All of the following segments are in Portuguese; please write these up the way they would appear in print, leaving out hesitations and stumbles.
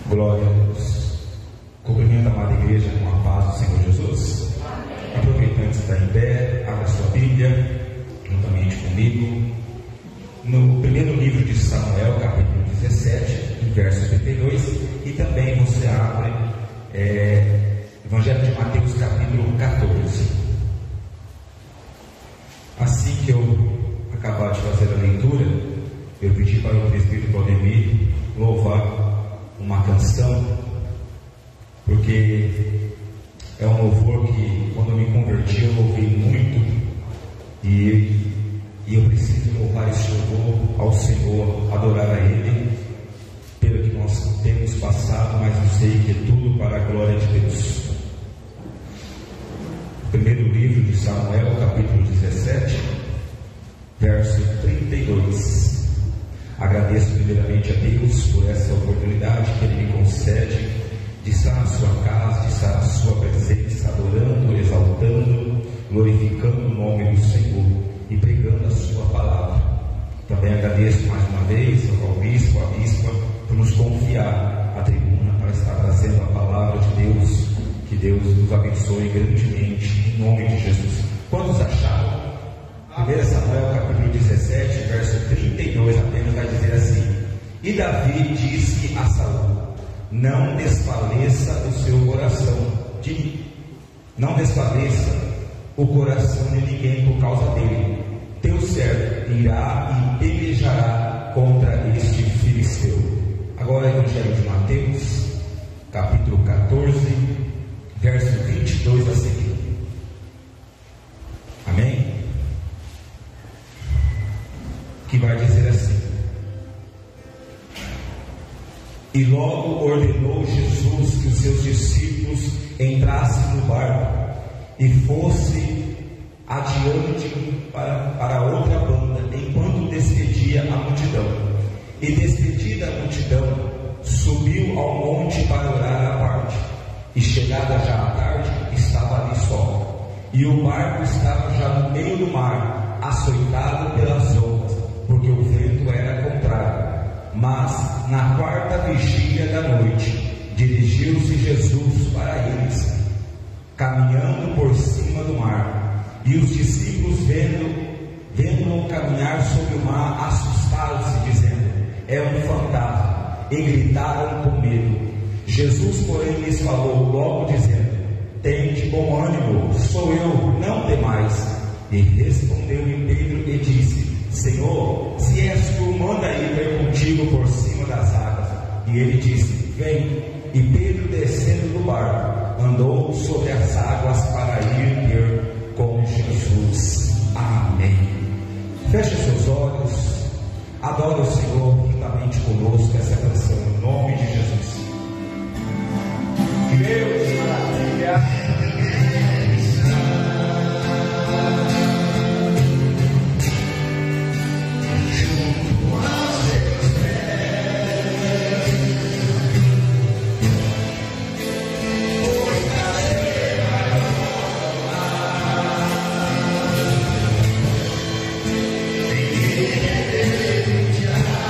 Glória a Deus. Cumprimento a amada igreja com a paz do Senhor Jesus. Amém. Aproveitando que está em pé, abra sua Bíblia, juntamente comigo, no primeiro livro de Samuel, capítulo 17, verso 32, e também você abre Evangelho de Mateus, capítulo 14. Assim que eu acabar de fazer a leitura, eu pedi para o presbítero Claudemir louvar uma canção, porque é um louvor que, quando eu me converti, eu louvei muito, e eu preciso louvar esse louvor ao Senhor, adorar a Ele pelo que nós temos passado, mas eu sei que é tudo para a glória de Deus. Primeiro livro de Samuel, capítulo 17, verso 32. Agradeço primeiramente a Deus por essa oportunidade que Ele me concede de estar na sua casa, de estar na sua presença, adorando, exaltando, glorificando o nome do Senhor e pregando a sua palavra. Também agradeço mais uma vez ao bispo, à bispa, por nos confiar a tribuna para estar trazendo a palavra de Deus. Que Deus nos abençoe grandemente, em nome de Jesus. Quantos acharam? 1 Samuel capítulo 17, verso 32, apenas vai dizer assim: E Davi disse a Saul: Não desfaleça o seu coração, não desfaleça o coração de ninguém por causa dele. Teu servo irá e pelejará contra este filisteu. Agora Evangelho de Mateus, capítulo 14, verso 22 a seguir. Amém? Que vai dizer assim: E logo ordenou Jesus que os seus discípulos entrassem no barco e fosse adiante para outra banda, enquanto despedia a multidão. E despedida a multidão, subiu ao monte para orar à parte. E chegada já a tarde, estava ali só. E o barco estava já no meio do mar, açoitado pelas ondas, porque o vento era contrário. Mas na quarta vigília da noite, dirigiu-se Jesus para eles, caminhando por cima do mar. E os discípulos, vendo-o caminhar sobre o mar, assustaram-se, dizendo: É um fantasma, e gritaram com medo. Jesus, porém, lhes falou logo, dizendo: Tende bom ânimo, sou eu, não temais. E respondeu-lhe Pedro e disse: Senhor, se és tu, manda ir ter contigo por cima das águas. E ele disse: Vem. E Pedro, descendo do barco, andou sobre as águas para ir ter com Jesus. Amém. Feche seus olhos, adore o Senhor juntamente conosco essa canção, em nome de Jesus. Deus, maravilha. Yeah.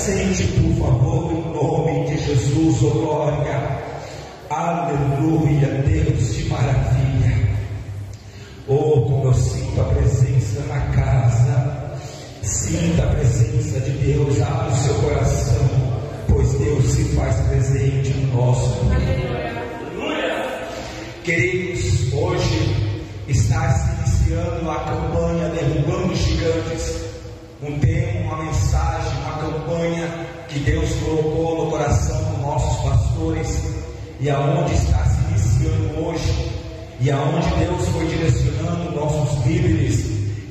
assente, por favor, em nome de Jesus, oh glória. Aleluia, Deus de maravilha. Oh, como eu sinto a presença na casa. Sinta a presença de Deus. Abra o seu coração, pois Deus se faz presente no nosso meio. Queridos, hoje está se iniciando a campanha Derrubando Gigantes. Um tema, uma mensagem, uma campanha que Deus colocou no coração dos nossos pastores, e aonde está se iniciando hoje, e aonde Deus foi direcionando nossos líderes,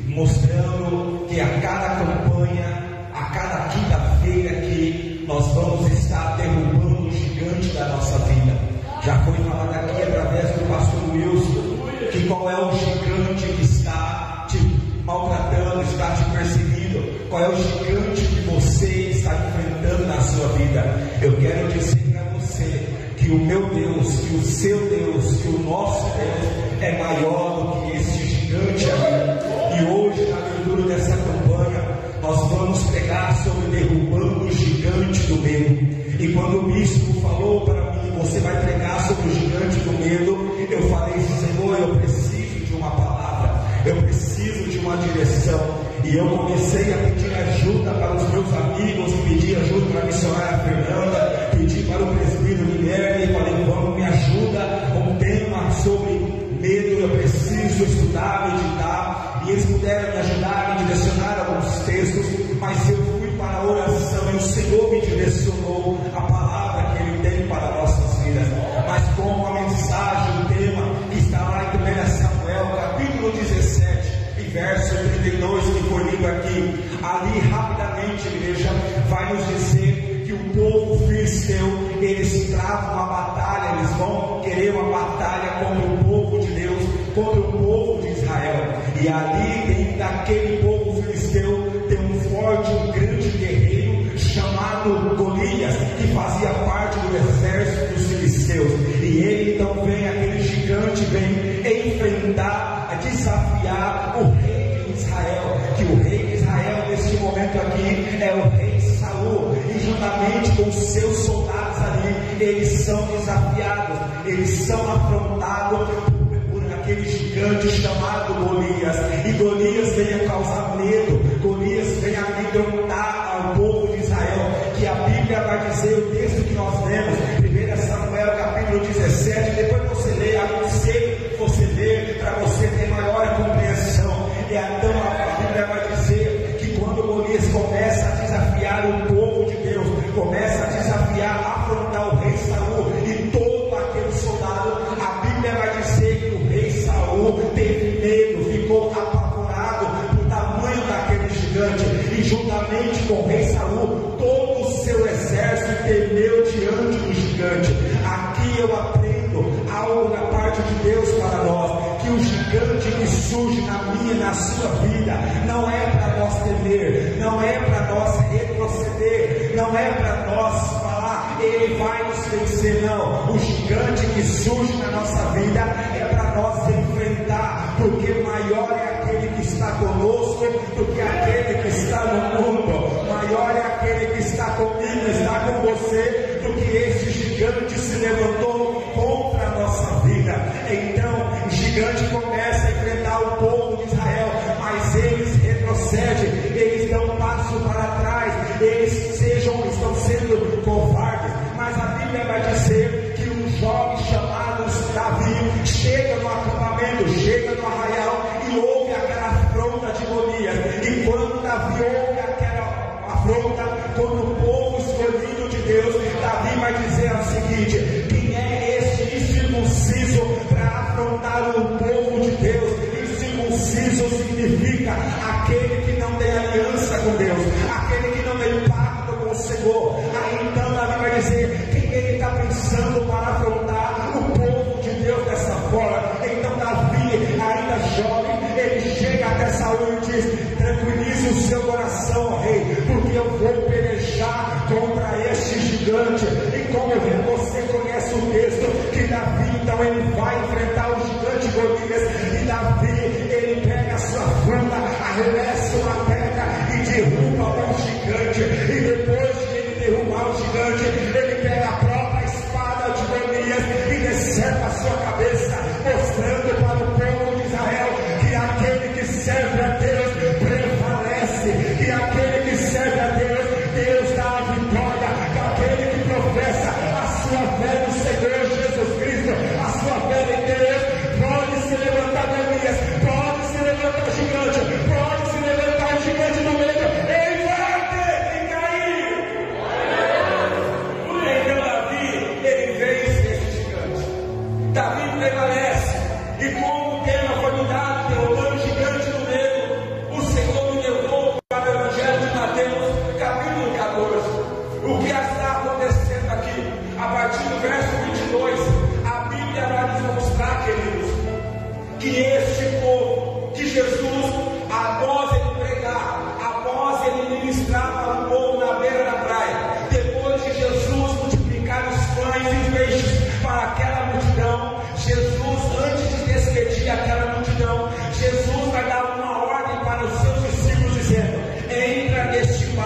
mostrando que a cada campanha, a cada quinta-feira aqui, nós vamos estar derrubando o gigante da nossa vida. Já foi falado aqui através do pastor Wilson, que qual é o gigante que está te maltratando, está te perseguindo, qual é o gigante que você está enfrentando na sua vida. Eu quero dizer para você que o meu Deus, que o seu Deus, que o nosso Deus é maior do que esse gigante aí. E hoje, na abertura dessa campanha, nós vamos pregar sobre derrubando o gigante do medo. E quando o bispo falou para mim, você vai pregar sobre o gigante do medo, eu falei, Senhor, eu preciso de uma palavra, eu preciso de uma direção. E eu comecei a pedir ajuda para os meus amigos, pedi ajuda para a missionária Fernanda, pedi para o presbítero Guilherme, e falei, vamos, me ajuda, um tema sobre medo, eu preciso estudar, meditar. E eles puderam me ajudar, me direcionar alguns textos, mas eu fui para a oração e o Senhor me direcionou a palavra que Ele tem para nossas vidas. Mas como a mensagem, o tema que está lá em 1 Samuel, capítulo 17, verso 32 que foi lido aqui, ali rapidamente, igreja, vai nos dizer que o povo filisteu, eles travam uma batalha, eles vão querer uma batalha contra o povo de Deus, contra o povo de Israel. E ali dentro daquele povo filisteu tem um forte, um grande guerreiro chamado Golias, que fazia parte do exército dos filisteus. E ele então vem, aquele gigante vem enfrentar, desafiar o rei de Israel, que o rei de Israel neste momento aqui é o rei Saul, e juntamente com os seus soldados ali, eles são desafiados, eles são afrontados por aquele gigante chamado Golias. E Golias vem a causar medo, Golias vem a amedrontar ao povo de Israel, que a Bíblia vai dizer, o texto que nós lemos, 1 Samuel capítulo 17, depois você lê, aconselho você ler, para você ter maior compreensão. E então a Bíblia vai dizer que quando Golias começa a desafiar o povo de Deus, começa a desafiar, afrontar o rei Saul e todo aquele soldado, a Bíblia vai dizer que o rei Saul teve medo, ficou apavorado por tamanho daquele gigante, e juntamente com o rei Saul, todo o seu exército temeu diante do gigante. Aqui eu aprendo algo da parte de Deus para nós, que o gigante que surge na minha e na sua vida não é para nós temer, não é para nós retroceder, não é para nós falar, ele vai nos vencer, não. O gigante que surge na nossa vida é para nós enfrentar, porque maior é aquele que está conosco do que aquele que está no mundo, maior é aquele que está comigo, está com você, do que esse gigante se levantou contra a nossa vida. Então o gigante começa a enfrentar o povo de Israel, mas eles retrocedem, eles dão um passo para trás, eles estão sendo covardes. Mas a Bíblia vai dizer que um jovem chamado Davi chega no acampamento, chega no arraial e ouve aquela afronta de Golias. E quando Davi ouve aquela afronta, quando o povo escolhido de Deus, Davi vai dizer o seguinte: quem é este incircunciso para afrontar o povo de Deus? Incircunciso significa aquele que não tem aliança com Deus, aquele que não tem pacto com o Senhor. Aí então Davi vai dizer: quem ele está pensando para afrontar o povo de Deus dessa forma? Então Davi, ainda jovem, ele chega até Saul e diz: tranquilize o seu coração, rei, porque eu vou pelejar contra este gigante. E como você conhece o texto, que Davi então ele vai enfrentar o gigante Golias, e Davi ele pega a sua funda, arremessa uma pedra e derruba o gigante, e depois de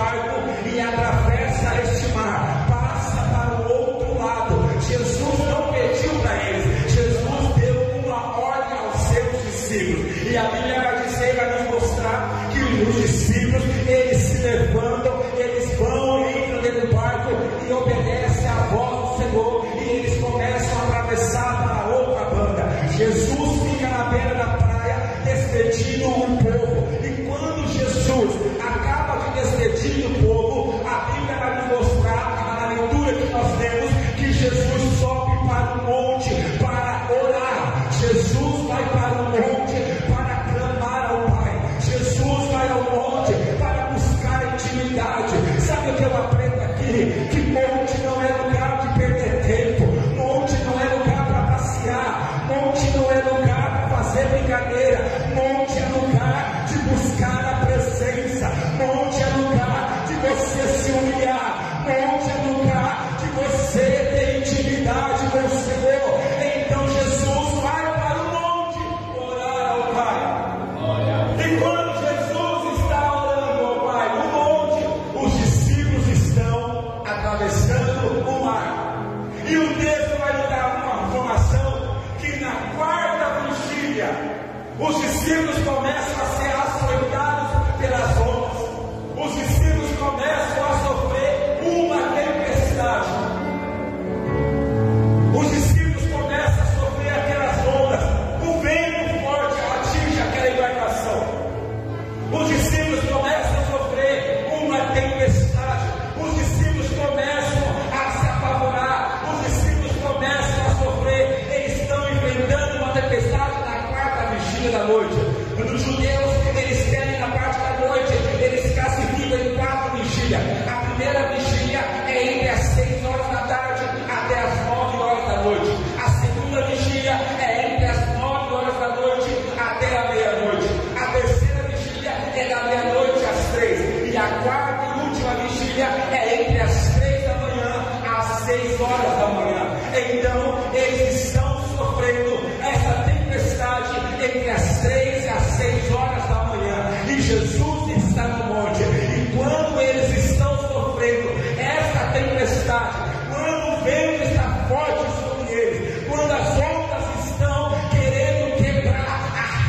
barco e atravessa este mar, passa para o outro lado. Jesus não pediu para eles, Jesus deu uma ordem aos seus discípulos, e a Bíblia vai dizer, vai nos mostrar que os discípulos, eles se levantam, eles vão, entram dentro do barco e obedecem à voz do Senhor, e eles começam a atravessar para a outra banda. Jesus fica na beira da praia despedindo o povo, e quando Jesus acaba de despedir o povo, a Bíblia vai nos mostrar, na leitura que nós temos, que Jesus sobe para o monte para orar. Jesus vai para o monte para clamar ao Pai. Jesus vai ao monte para buscar intimidade. Sabe o que eu aprendo aqui? Que monte não é lugar de perder tempo, monte não é lugar para passear, monte não é lugar para fazer brincadeira, monte é lugar de buscar a presença, monte é lugar de você se humilhar, monte é lugar de você ter intimidade com o Senhor. Então Jesus vai para o monte orar ao Pai. E quando Jesus está orando ao Pai no monte, os discípulos estão atravessando o mar. E o texto vai nos dar uma informação que na quarta vigília os discípulos começam a ser açoitados pelas ondas. Os discípulos começam a sofrer uma tempestade. Os discípulos começam a sofrer aquelas ondas. O vento forte atinge aquela embarcação. Os discípulos começam a sofrer uma tempestade. Os discípulos começam a se apavorar. Os discípulos começam a sofrer. Eles estão enfrentando uma tempestade na quarta vigília da noite. Quando os judeus, eles querem na parte da noite, eles classificam em 4 vigílias. A primeira vigília é entre as 6 horas da tarde até as 9 horas da noite. A segunda vigília é entre as 9 horas da noite até a meia-noite. A terceira vigília é da meia-noite às 3. E a quarta e última vigília é entre as 3 da manhã às 6 horas da manhã. Então, eles estão sofrendo essa tempestade entre as 3 e as 6 horas da manhã. E Jesus está no monte. E quando eles estão sofrendo essa tempestade, quando o vento está forte sobre eles, quando as ondas estão querendo quebrar,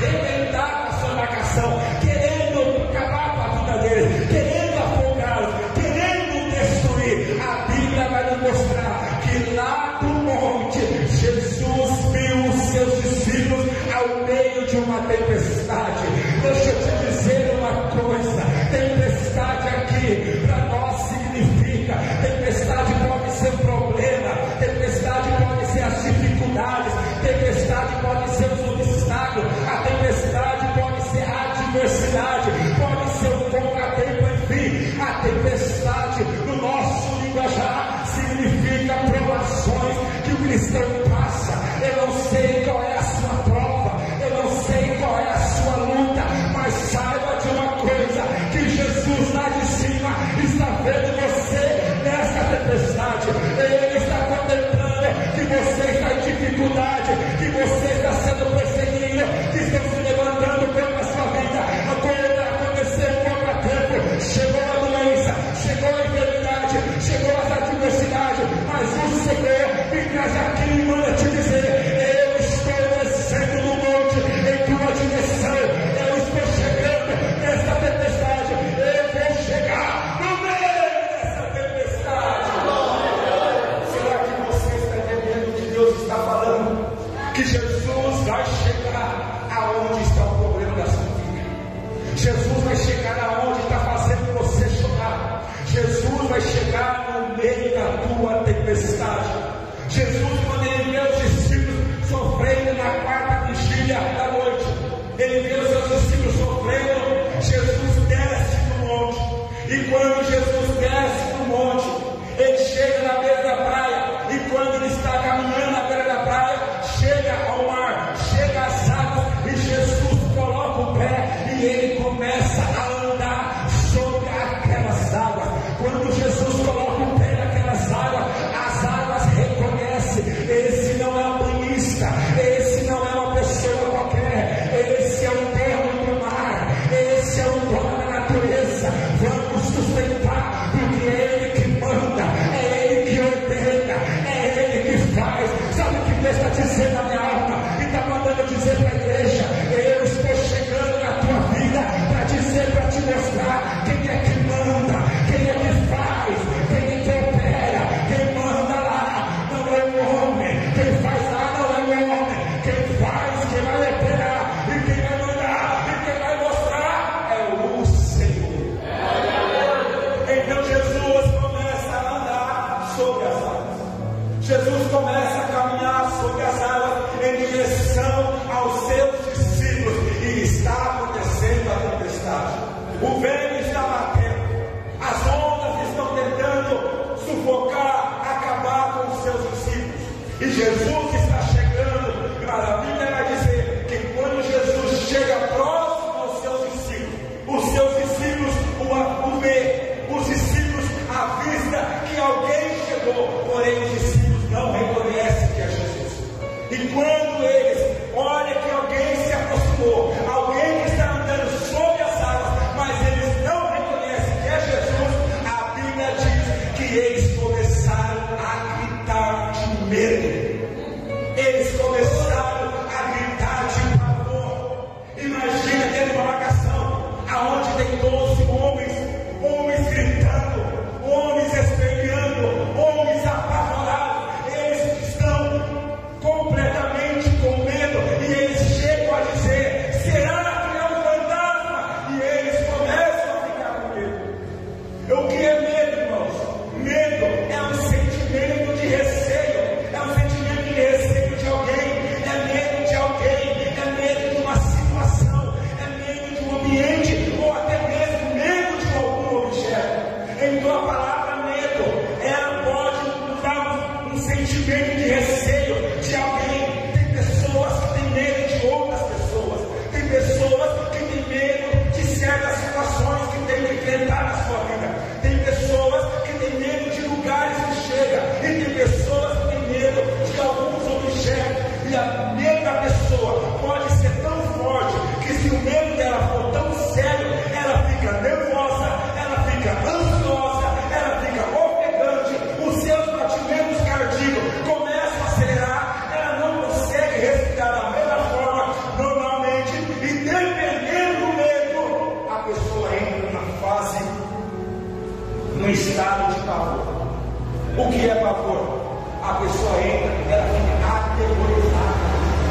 arrebentar com a sua embarcação, querendo acabar com a vida deles, querendo afogá-los, querendo destruir, a Bíblia vai nos mostrar que lá do monte Jesus viu os seus discípulos ao meio de uma tempestade. Deixa eu te dizer uma coisa: tempestade aqui para nós significa, tempestade pode ser problema, tempestade pode ser as dificuldades, tempestade pode ser os obstáculos, a tempestade pode ser a adversidade, pode ser o contratempo, enfim. A tempestade no nosso linguajar significa provações que o cristão passa. Eu não sei qual é a sua prova, eu não sei qual é a sua luta, mas saiba de uma coisa, que Jesus lá de cima está vendo você nessa tempestade. Ele está contemplando que você está em dificuldade, que você está sendo perseguido, que estão se levantando contra a sua vida, quando aconteceu um contratempo, chegou a doença, chegou a enfermidade, chegou a adversidade, mas o Senhor me traz aqui e manda te dizer: eu estou descendo no monte em tua direção, eu estou chegando nessa tempestade, eu vou chegar no meio dessa tempestade. Será que você está entendendo o que Deus está falando? Que Jesus vai chegar aonde está o problema da sua vida. Jesus vai chegar aonde está fazendo você chorar. Jesus vai chegar no meio da tua tempestade. Jesus, quando ele vê os discípulos sofrendo na quarta vigília da noite, ele vê os seus discípulos sofrendo, Jesus desce do monte. E quando Jesus desce do monte, ele chega na beira da praia. E quando ele está caminhando na beira da praia, chega ao mar, chega às águas, e Jesus coloca o pé e ele começa a andar sobre aquelas águas. Quando Jesus coloca o pé naquelas águas, as águas reconhecem: esse não é um banhista, esse não é uma pessoa qualquer, esse é um termo do mar, esse é um dono da natureza. Vamos sustentar Então Jesus começa a andar sobre as águas. Jesus começa a caminhar sobre as águas em direção aos seus discípulos. E está acontecendo a tempestade. O vento está batendo. As ondas estão tentando sufocar, acabar com os seus discípulos. E Jesus está chegando. A Bíblia vai dizer que quando Jesus chega próximo aos seus discípulos, os seus discípulos o vê, os discípulos avistam que alguém chegou, porém os discípulos não reconhecem que é Jesus. E quando eles olham que alguém se aproximou, alguém que está andando sobre as águas, mas eles não reconhecem que é Jesus, a Bíblia diz que eles começaram a gritar de medo. Eles começaram a gritar de pavor. Imagina dentro de uma marcação aonde tem 12 homens gritando, homens esperneando, homens apavorados. Eles estão completamente com medo e eles chegam a dizer: será que é um fantasma? E eles começam a ficar com medo. O que é medo, irmãos? Medo é um sentimento de receio, é um sentimento de receio de alguém, é medo de alguém, é medo de uma situação, é medo de um ambiente, ou até mesmo medo de algum objeto. Então a palavra medo, ela pode nos dar um sentimento de receio de alguém. Tem pessoas que têm medo de outras pessoas, tem pessoas que têm medo de certas situações que tem que enfrentar na sua vida, tem pessoas que têm medo de lugares que chega, e tem pessoas que têm medo de alguns objetos. E o medo da pessoa pode ser tão forte que, se o medo dela for tão sério, ela fica nervosa, ela fica ansiosa, ela fica ofegante, os seus batimentos cardíacos começam a acelerar, ela não consegue respirar da mesma forma normalmente, e dependendo do medo, a pessoa entra na fase, no estado de pavor. O que é pavor? A pessoa entra, ela fica aterrorizada,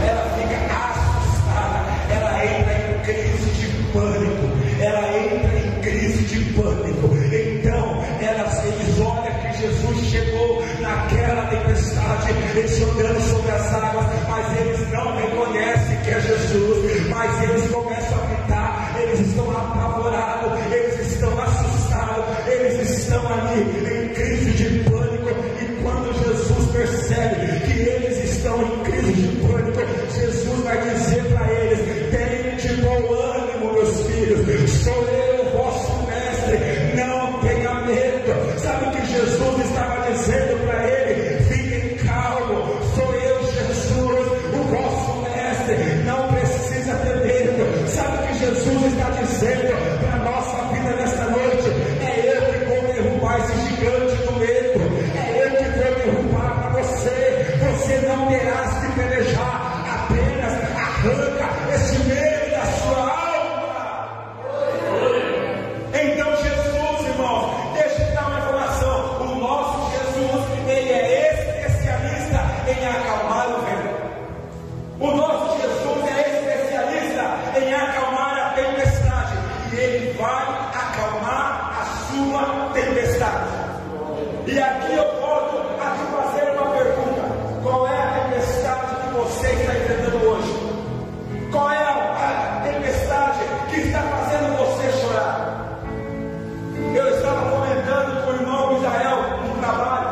ela fica assustada, ela entra em crise de pânico, ela entra em crise de pânico. Então, eles olham que Jesus chegou naquela tempestade, jogando sobre as águas, mas eles não reconhecem que é Jesus, mas eles começam a gritar, eles estão apavorados, eles estão assustados, eles estão ali em crise de pânico. E quando Jesus percebe que eles estão em crise de pânico, Jesus vai dizer para eles: tenham de bom ânimo, meus filhos, sou eu, vosso mestre, não tenha medo. Sabe o que Jesus estava dizendo para ele? Fiquem calmos, sou eu, Jesus, o vosso mestre, não precisa ter medo. Sabe o que Jesus está dizendo para a nossa vida nesta noite? É eu que vou derrubar esse gigante do medo, é eu que vou derrubar para você. Você não terás que pelejar, apenas arranca esse medo da sua alma. Então Jesus, irmãos, deixa eu te dar uma informação: o nosso Jesus, ele é especialista em acalmar o vento. O nosso Jesus é especialista em acalmar a tempestade, e ele vai acalmar a sua tempestade. E aqui eu posso fazer uma pergunta: qual é a tempestade que você está enfrentando hoje? Qual é a tempestade que está fazendo você chorar? Eu estava comentando com o irmão Israel no trabalho,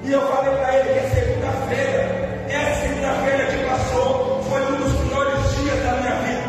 e eu falei para ele que segunda-feira, essa segunda-feira que passou, foi um dos piores dias da minha vida,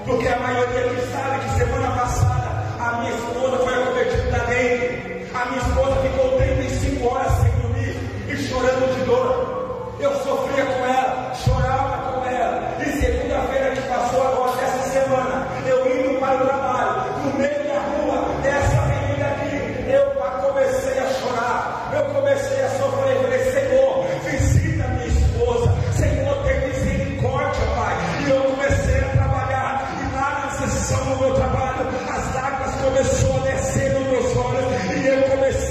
porque a maioria que sabe que semana passada a minha esposa foi acometida da dengue. A minha esposa ficou 35 horas sem dormir e chorando de dor. Eu sofria com ela, chorava com ela. E segunda-feira que passou agora, dessa semana, eu indo para o trabalho, no meio da rua, dessa avenida aqui, eu comecei a chorar, eu comecei a sofrer. Eu falei: Senhor, visita minha esposa, Senhor, tem misericórdia, Pai. E eu comecei a trabalhar, e lá na sessão do meu trabalho, as lágrimas começaram a descer nos meus olhos, e eu comecei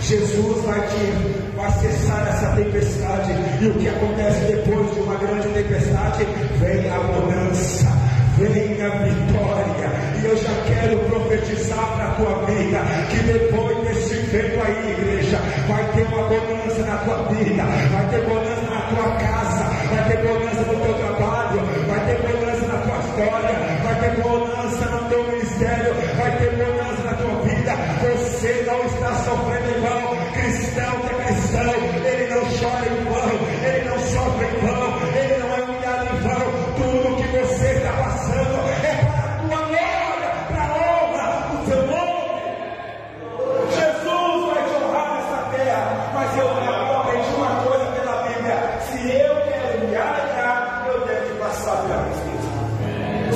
Jesus vai cessar essa tempestade. E o que acontece depois de uma grande tempestade? Vem a bonança, vem a vitória. E eu já quero profetizar para a tua vida que depois desse vento aí, igreja, vai ter uma bonança na tua vida, vai ter bonança na tua casa, vai ter bonança no teu trabalho, vai ter bonança na tua história, vai ter bonança no teu ministério, vai ter bonança na tua vida. Você não está sofrendo em vão. Cristão que é cristão, ele não chora em vão, ele não sofre em vão, ele não é humilhado em vão. Tudo que você está passando é para a tua glória, para a honra do seu nome. Jesus vai te honrar nessa terra, mas eu aprendi uma coisa pela Bíblia: se eu quero me alegrar, eu devo passar pela tristeza.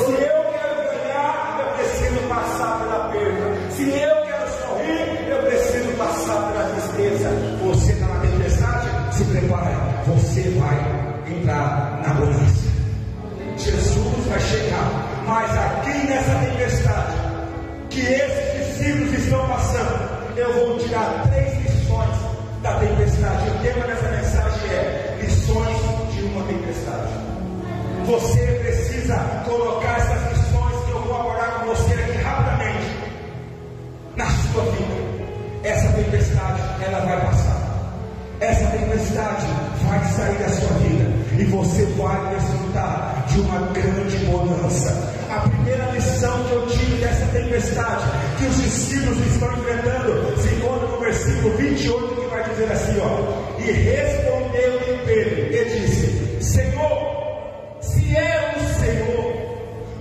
Se eu quero ganhar, eu preciso passar pela perda. Se eu quero sorrir, eu preciso passar pela tristeza. Você está na tempestade? Se prepare, você vai entrar na bonança. Jesus vai chegar, mas aqui nessa tempestade que esses discípulos estão passando, eu vou tirar 3 lições da tempestade. O tema dessa mensagem é lições de uma tempestade. Você precisa colocar essas lições que eu vou abordar com você aqui rapidamente na sua vida. Essa tempestade, ela vai passar. Essa tempestade vai sair da sua vida e você vai desfrutar de uma grande bonança. A primeira lição que eu tiro dessa tempestade que os discípulos estão enfrentando se encontra no versículo 28, que vai dizer assim, ó: e respondeu-lhe Pedro e disse: Senhor, se é o Senhor,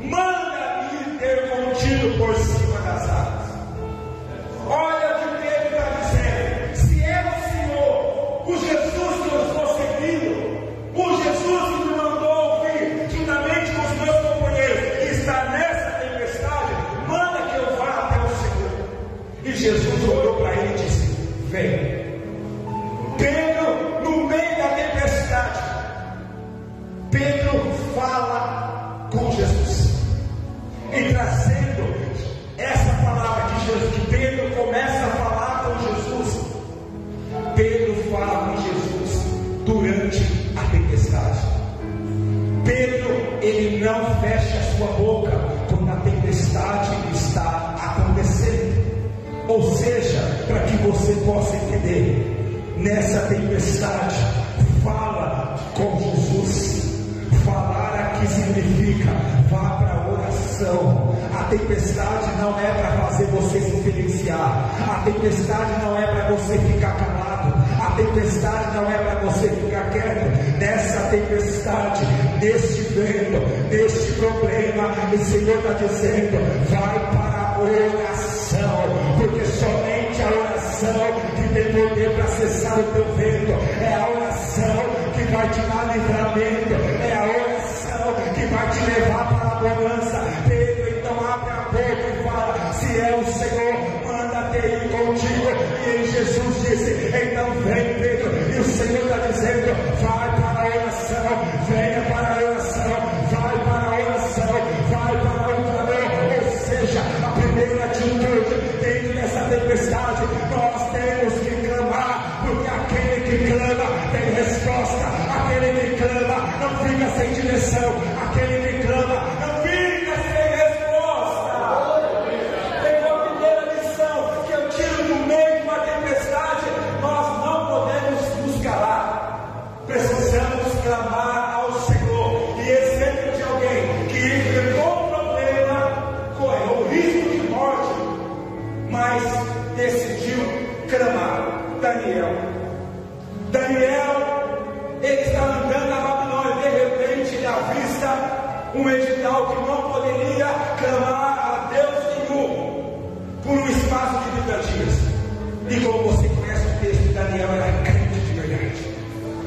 manda-me ter contigo por cima das águas. Olha o que Pedro está dizendo: se é o Senhor, o Jesus que eu estou seguindo, o Jesus que me mandou ouvir, juntamente com os meus companheiros, que está nessa tempestade, manda que eu vá até o Senhor. E Jesus olhou para ele e disse: vem. Pedro, no meio da tempestade, Pedro fala com Jesus, e trazendo essa palavra que Pedro começa a falar com Jesus. Pedro fala com Jesus durante a tempestade. Pedro, ele não fecha a sua boca quando a tempestade está acontecendo. Ou seja, para que você possa entender, nessa tempestade, fala com Jesus. Falar aqui significa vá para a oração. A tempestade não é para fazer você se silenciar. A tempestade não é para você ficar calado. A tempestade não é para você ficar quieto. Nessa tempestade, neste vento, neste problema, o Senhor está dizendo: vai para a oração, porque somente a oração que tem poder para cessar o teu vento. É a oração que vai te dar livramento. É a oração que vai te levar para a bonança. Pedro então abre a boca e fala: se é o Senhor, manda ter ir contigo. E Jesus disse: então vem, Pedro. E o Senhor está dizendo: vai para a oração, venha para a oração, vai para a oração, vai para o clamor. Ou seja, a primeira atitude dentro dessa tempestade, nós temos que clamar, porque aquele que clama tem resposta. Aquele que clama não fica sem direção. Aquele que clama não fica sem resposta. Pegou a primeira lição que eu tiro no meio de uma tempestade: nós não podemos nos calar. Precisamos clamar ao Senhor. E exemplo de alguém que enfrentou um problema, correu o risco de morte, mas decidiu clamar. Daniel, ele está andando na Babilônia, de repente ele avista um edital que não poderia clamar a Deus nenhum por um espaço de 30 dias. E como você conhece o texto, Daniel era crente de verdade.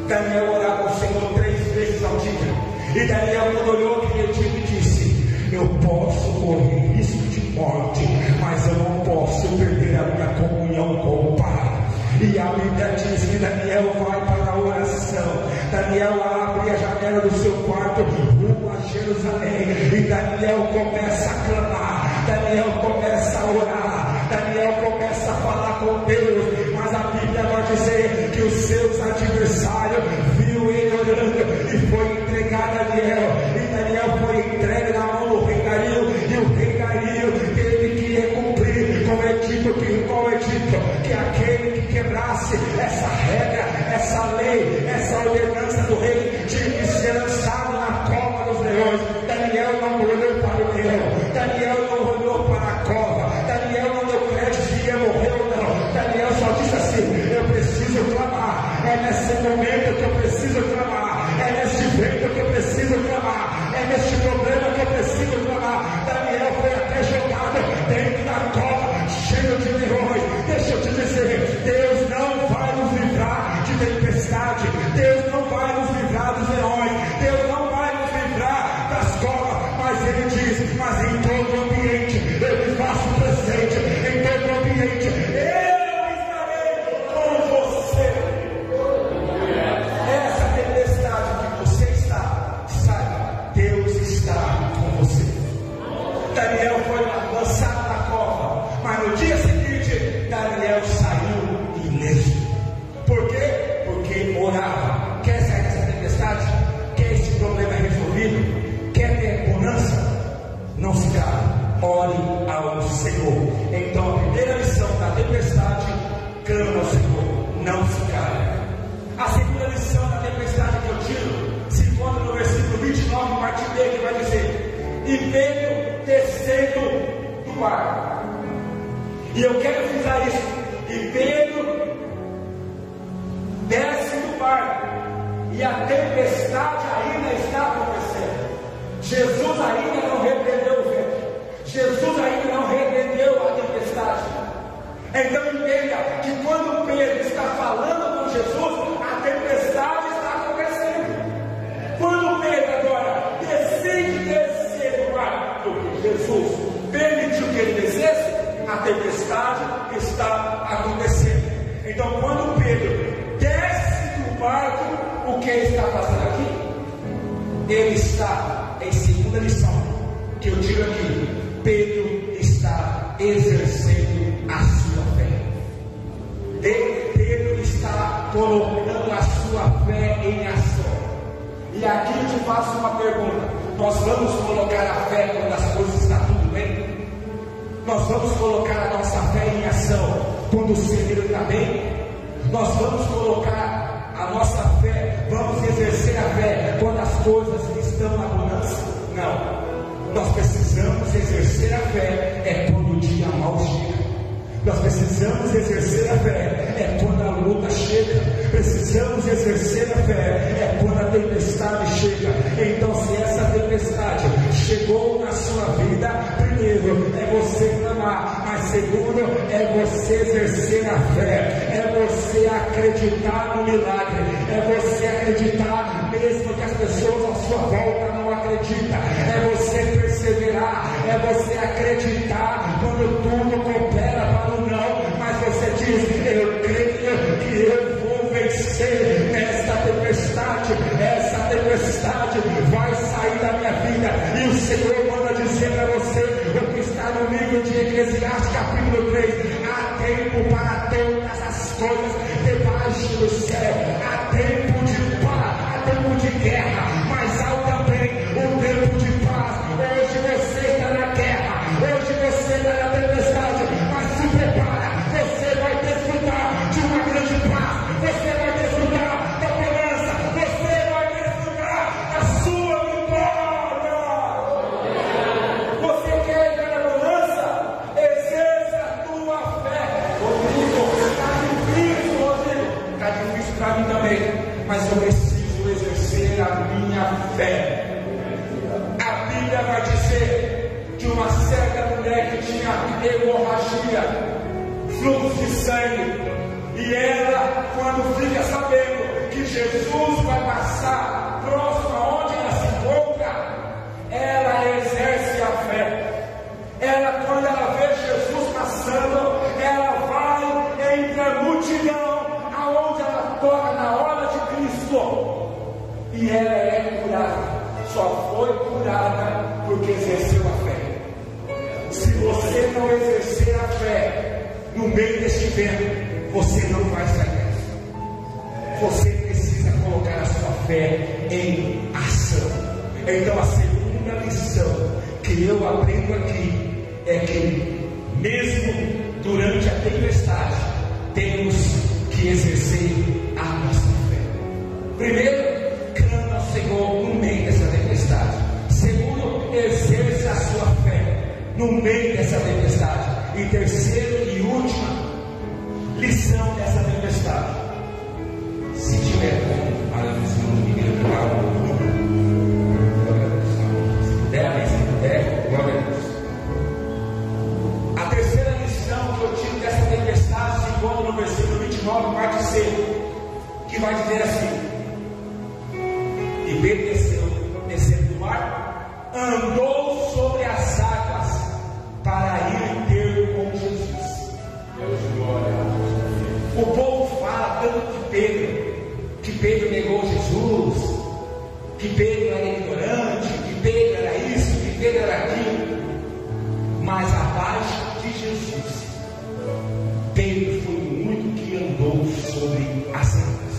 Daniel orava ao Senhor 3 vezes ao dia. E Daniel, quando olhou aquele edital, disse: eu posso correr risco de morte, mas eu não posso perder a minha comunhão com o Pai. E a Bíblia diz que Daniel vai para a oração. Daniel abre a janela do seu quarto rumo a Jerusalém, e Daniel começa a clamar, Daniel começa a orar, Daniel começa a falar com Deus. Mas a Bíblia dizer que os seus adversários viram ele orando e foi entregado a Daniel. E Daniel foi entregue na mão do rei Dario, e o rei Dario teve que cumprir com o edito, que aquele que quebrasse essa regra, essa lei, essa ordenança do rei tinha que ser lançado na cova dos leões. Daniel não olhou para o leão, Daniel não olhou para a cova, Daniel não deu crédito se ia morrer ou não. Daniel só disse assim: eu preciso clamar, é nesse momento que eu preciso clamar, é nesse vento que eu preciso clamar, é nesse problema que eu preciso clamar. Daniel foi até jogado dentro da cova, cheio de leões. Deixa eu te dizer, Deus não vai nos livrar de tempestade, Deus não vai nos livrar dos leões, Deus não vai nos livrar das covas, mas Ele diz: mas em todo ambiente eu me faço presente, em todo ambiente eu estarei com você. Essa tempestade que você está, saiba, Deus está com você. Daniel foi lançado na cova, mas no dia seguinte Daniel saiu ileso. Por quê? Porque orava. Quer sair dessa tempestade? Quer esse problema resolvido? Quer ter bonança? Não se cale, ore ao Senhor. Então a primeira lição da tempestade: clama ao Senhor, não se cale. A segunda lição da tempestade que eu tiro se encontra no versículo 29, parte B, que vai dizer: e veio descendo do barco. E eu quero frisar isso: e Pedro desce do barco, e a tempestade ainda está acontecendo. Jesus ainda não repreendeu o vento, Jesus ainda não repreendeu a tempestade. Então entenda que quando Pedro está falando com Jesus, a tempestade está acontecendo. Quando Pedro agora decide descer do barco, porque Jesus permitiu que ele descesse, a tempestade está acontecendo. Então quando Pedro desce do barco, o que ele está fazendo aqui? Ele está, em segunda lição que eu digo aqui, Pedro está exercendo a sua fé. Pedro está colocando a sua fé em ação. E aqui eu te faço uma pergunta: nós vamos colocar a fé quando as coisas estão tudo bem? Nós vamos colocar a nossa fé em ação quando o Senhor está bem? Nós vamos colocar a nossa fé, vamos exercer a fé quando as coisas estão na bonança? Não. Nós precisamos exercer a fé é quando o dia mal chega. Nós precisamos exercer a fé é quando a luta chega. Precisamos exercer a fé é quando a tempestade chega. Então, se essa tempestade chegou na sua vida, primeiro é você clamar, mas segundo é você exercer a fé, é você acreditar no milagre, é você acreditar mesmo que as pessoas à sua volta não acreditam, é você perseverar, é você acreditar quando tudo coopera para o não, mas você diz: eu creio que eu vou vencer esta tempestade, essa tempestade vai sair da minha vida. E o Senhor manda dizer para você o que está no livro de Eclesiastes capítulo 3: há tempo para todas as coisas debaixo do céu, há tempo de paz, há tempo de guerra, mas há também um tempo de paz. Hoje você está na guerra, hoje você está na tempestade, mas se prepara, você vai desfrutar de uma grande paz, você vai desfrutar da bonança, você vai desfrutar da sua vitória. Você quer ir na bonança? Exerça a tua fé. Rodrigo, está difícil para mim também, mas eu preciso exercer a minha fé. A Bíblia vai dizer de uma certa mulher que tinha hemorragia, fluxo de sangue, e ela, quando fica sabendo que Jesus vai passar próximo aonde ela se encontra, ela exerce a fé. Ela, quando ela vê Jesus passando, ela vai entre a multidão, aonde ela toca na hora de Cristo, e ela é curada. Só foi curada porque exerceu a fé. Se você não exercer a fé no meio deste vento, você não vai sair dessa. você precisa colocar a sua fé em ação. Então a segunda lição que eu aprendo aqui é que mesmo durante a tempestade temos que exercer a nossa fé. Primeiro, clama ao Senhor no meio dessa tempestade. Segundo, exerça a sua fé no meio dessa tempestade. E terceiro e última lição dessa tempestade, se tiver como, para a lição do primeiro claro, glória a Deus. A terceira lição que eu tive dessa tempestade se encontra no versículo 29, parte C, que vai dizer assim: e Pedro descendo do mar, andou sobre as águas para ir ter com Jesus. Deus glória. O povo fala tanto de Pedro, que Pedro negou Jesus, que Pedro era ignorante, que Pedro era isso, que Pedro era aquilo. Mas abaixo de Jesus, Pedro foi o único que andou sobre as águas.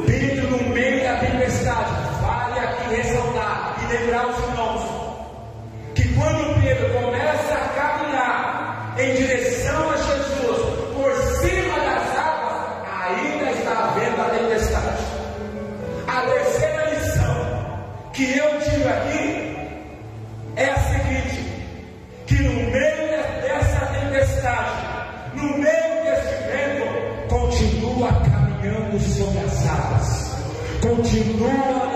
Pedro, no meio da tempestade, vale aqui ressaltar e lembrar os irmãos que quando Pedro começa a caminhar em direção a Jesus, por cima das águas, ainda está havendo a tempestade. A terceira lição que eu tiro aqui é a seguinte: que no meio dessa tempestade, no meio desse vento, continua caminhando sobre as águas, continua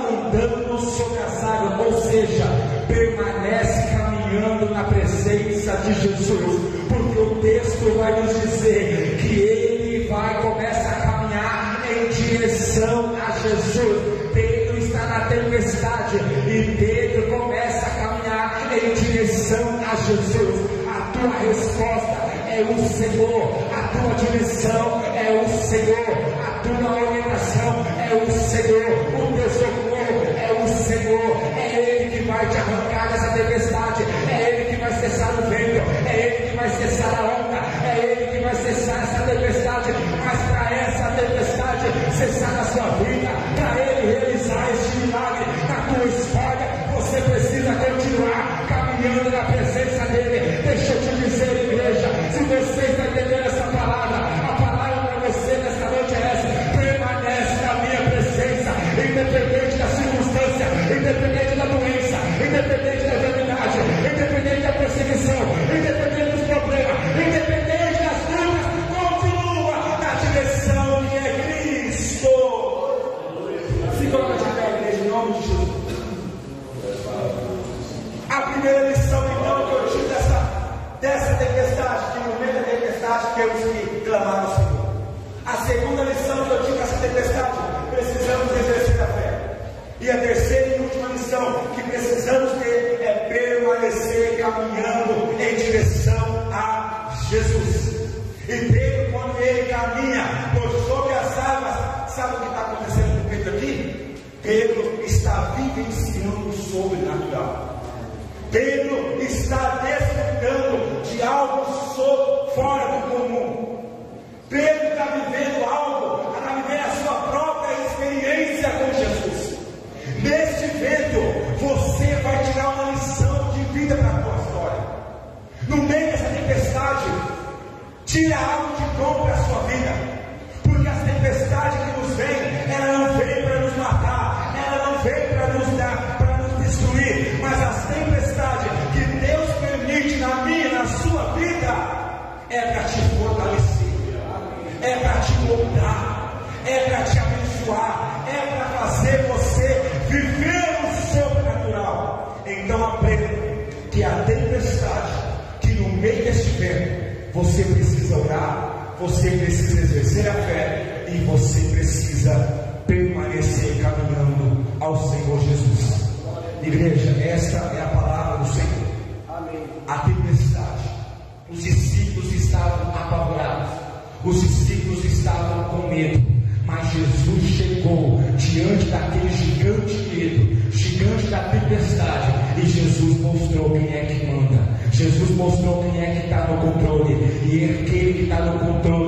andando sobre as águas, ou seja, permanece caminhando na presença de Jesus, porque o texto vai nos dizer que ele começa a caminhar em direção a Jesus. Pedro está na tempestade e Pedro começa a caminhar em direção a Jesus. A tua resposta é o Senhor, a tua direção é o Senhor, a tua orientação é o Senhor, o teu socorro é o Senhor. É Ele que vai te arrancar dessa tempestade, é Ele que vai cessar o vento, é Ele que vai cessar a onda, é Ele que vai cessar essa tempestade. Mas para essa tempestade cessar na sua vida, para Ele realizar este milagre na tua história, você precisa continuar caminhando na presença dEle. Deixa eu te dizer, igreja, se você está entendendo essa palavra, a palavra para você nessa noite é essa: permanece na minha presença, independente da circunstância, independente da doença, independente da enfermidade, independente da perseguição, independente dos problemas, independente das lutas, continua na direção que é Cristo. Se coloca de pé, igreja, em nome de Jesus. A primeira lição então que eu tive dessa tempestade, que no meio da tempestade temos que clamar ao Senhor. A segunda lição que eu tive dessa tempestade, precisamos exercer a fé. E a terceira e última lição que precisamos ter é permanecer caminhando em direção a Jesus. E Pedro, quando ele caminha por sobre as águas, sabe o que está acontecendo com Pedro aqui? Pedro está vivenciando o sobrenatural. Pedro está desfrutando de algo fora do comum. Pedro está vivendo algo, está vivendo a sua própria experiência com Jesus. Neste vento, você vai tirar uma lição de vida para a tua história. No meio dessa tempestade, tira algo de bom para a sua vida. Porque as tempestades que nos vêm, ela não vem para nos matar, ela não vem para nos dar, para nos destruir, mas as tempestades que Deus permite na minha, na sua vida, é para te fortalecer, é para te moldar, é para te abençoar, é para fazer você viver o sobrenatural. Então aprenda que a tempestade, que no meio deste vento, você precisa orar, você precisa exercer a fé e você precisa permanecer caminhando ao Senhor Jesus. Igreja, esta é a palavra do Senhor. Amém. A tempestade, os discípulos estavam apavorados, os discípulos estavam com medo, mas Jesus chegou diante daquele gigante medo, gigante da tempestade, e Jesus mostrou quem é que manda. Jesus mostrou quem é que está no controle, e aquele que está no controle